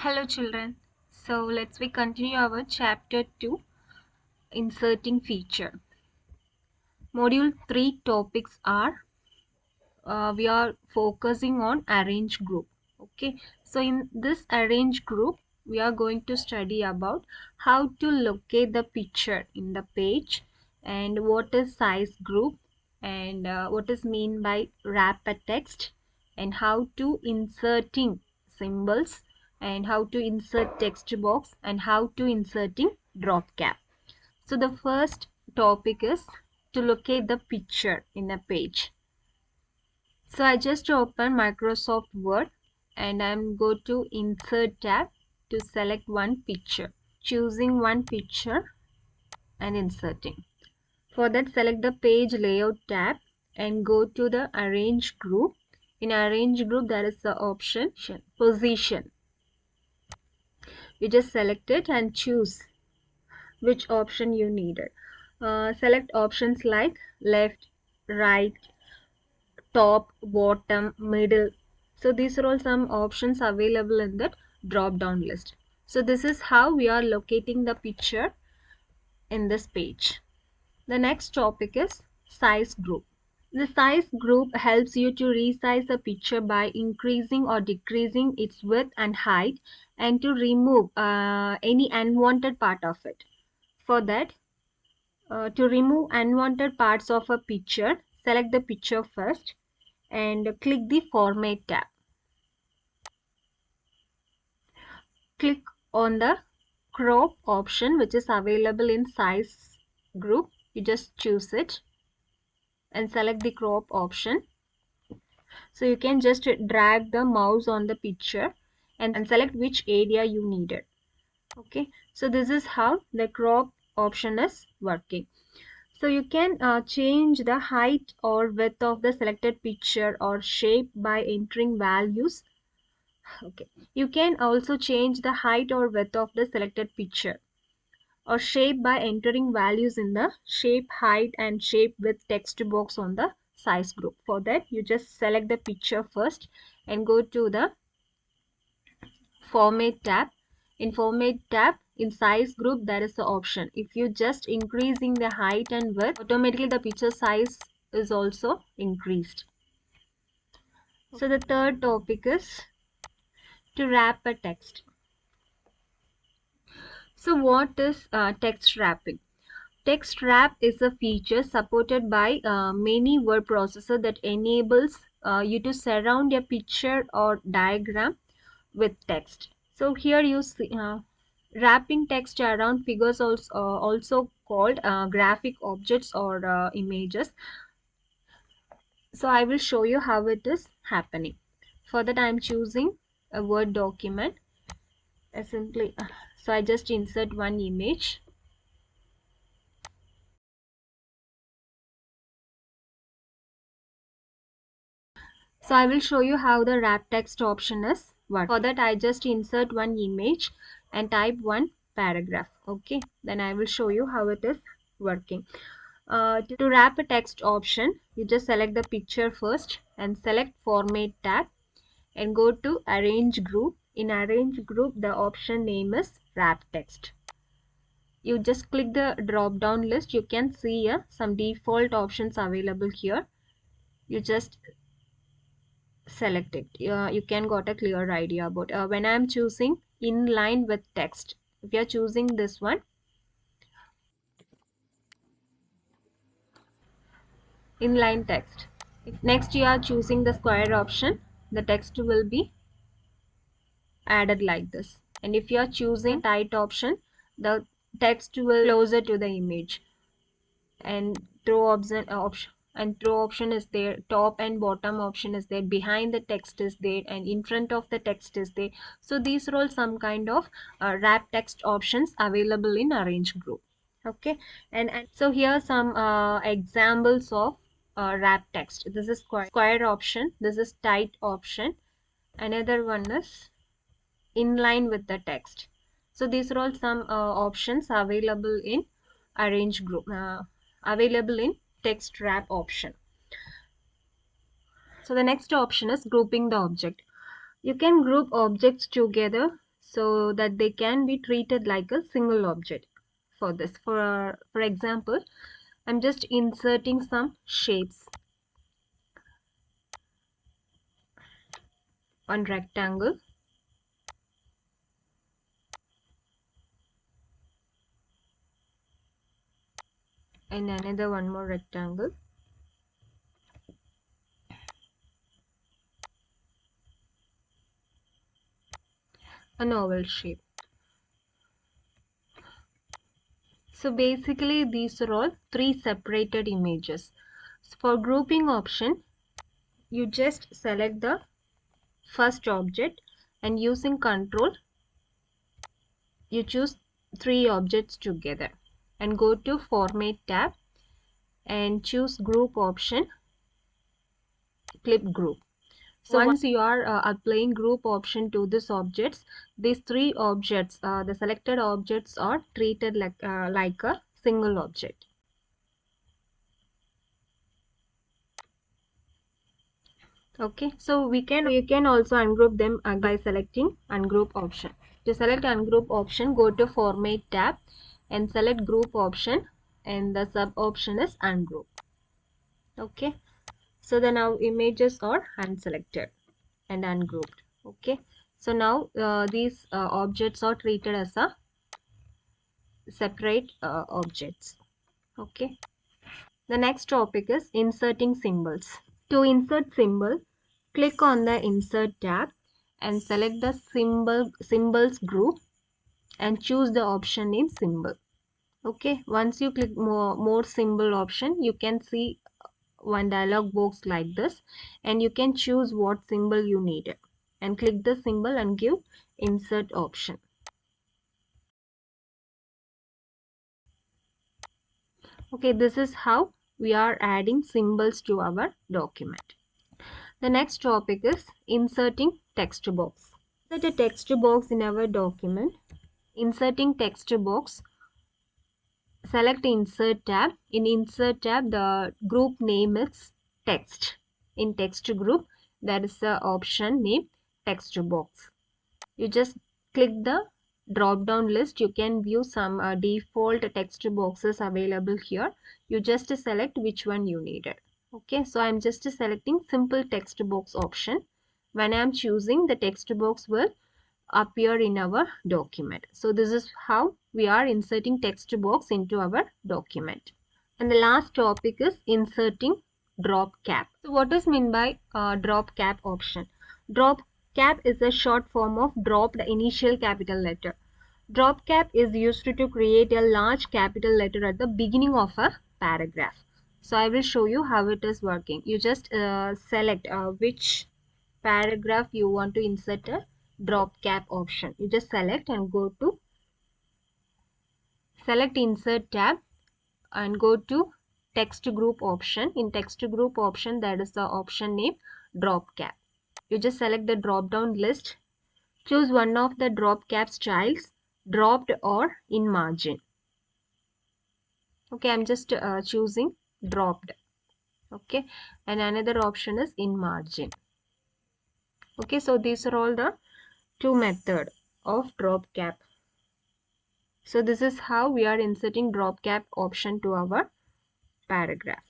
Hello children. So we continue our chapter 2, inserting feature. Module 3 topics are we are focusing on arrange group. Okay. So in this arrange group we are going to study about how to locate the picture in the page and what is size group and what is mean by wrap a text and how to inserting symbols and how to insert text box and how to inserting drop cap. So the first topic is to locate the picture in a page. So I just open Microsoft Word and I'm go to insert tab to select one picture, choosing one picture and inserting. For that, select the page layout tab and go to the arrange group. In arrange group there is the option position. You just select it and choose which option you needed. Select options like left, right, top, bottom, middle. So these are all some options available in that drop down list. So this is how we are locating the picture in this page. The next topic is size group. The size group helps you to resize a picture by increasing or decreasing its width and height and to remove any unwanted part of it. For that, to remove unwanted parts of a picture, select the picture first and click the Format tab. Click on the crop option which is available in size group. You just choose it and select the crop option. So you can just drag the mouse on the picture and select which area you needed. Okay, so this is how the crop option is working. So you can change the height or width of the selected picture or shape by entering values. Okay, you can also change the height or width of the selected picture or shape by entering values in the shape, height and shape width text box on the size group. For that, you just select the picture first and go to the Format tab. In Format tab, in size group, there is the option. If you just increasing the height and width, automatically the picture size is also increased. So the third topic is to wrap a text. So what is text wrapping? Text wrap is a feature supported by many word processor that enables you to surround a picture or diagram with text. So here you see wrapping text around figures also called graphic objects or images. So I will show you how it is happening. For that I am choosing a Word document. So I just insert one image. So I will show you how the wrap text option is working. For that I just insert one image and type one paragraph. Okay, then I will show you how it is working. To wrap a text option, you just select the picture first and select Format tab and go to Arrange Group. In Arrange Group, the option name is Wrap Text. You just click the drop down list. You can see some default options available here. You just select it. You can got a clear idea about when I'm choosing inline with text. If you're choosing this one, inline text. If next you are choosing the square option, the text will be added like this. And if you are choosing tight option, the text will closer to the image. And throw option is there, top and bottom option is there, behind the text is there, and in front of the text is there. So these are all some kind of wrap text options available in arrange group. Okay, and so here are some examples of wrap text. This is square option, this is tight option, another one is inline with the text. So these are all some options available in arrange group, available in text wrap option. So the next option is grouping the object. You can group objects together. so that they can be treated like a single object. For this, for example, I'm just inserting some shapes. One rectangle, and another one more rectangle, an oval shape. So basically these are all three separated images. So for grouping option, you just select the first object and using control you choose three objects together and go to format tab and choose group option, clip group. So once you are applying group option to these objects, these three objects, the selected objects are treated like a single object. Okay, so you can also ungroup them by selecting ungroup option. To select ungroup option, go to format tab and select group option, and the sub option is ungroup. Okay, so the now images are unselected and ungrouped. Okay, so now these objects are treated as a separate objects. Okay, the next topic is inserting symbols. To insert symbol, click on the insert tab and select the symbols group and choose the option name symbol. Okay, once you click more symbol option, you can see one dialog box like this, and you can choose what symbol you need and click the symbol and give insert option. Okay, this is how we are adding symbols to our document. The next topic is inserting text box. Insert a text box in our document. Inserting text box, select insert tab. In insert tab, the group name is text. In text group, there is the option name text box. You just click the drop down list. You can view some default text boxes available here. You just select which one you needed. Okay, so I'm just selecting simple text box option. When I'm choosing, the text box will appear in our document. So this is how we are inserting text box into our document. And the last topic is inserting drop cap. So what is meant by drop cap option? Drop cap is a short form of dropped initial capital letter. Drop cap is used to create a large capital letter at the beginning of a paragraph. So I will show you how it is working. You just select which paragraph you want to insert a drop cap option. You just select and go to select insert tab and go to text group option. In text group option, that is the option name drop cap. You just select the drop down list, choose one of the drop cap styles, dropped or in margin. Okay, I'm just choosing dropped. Okay, and another option is in margin. Okay, so these are all the two methods of drop cap. So this is how we are inserting drop cap option to our paragraph.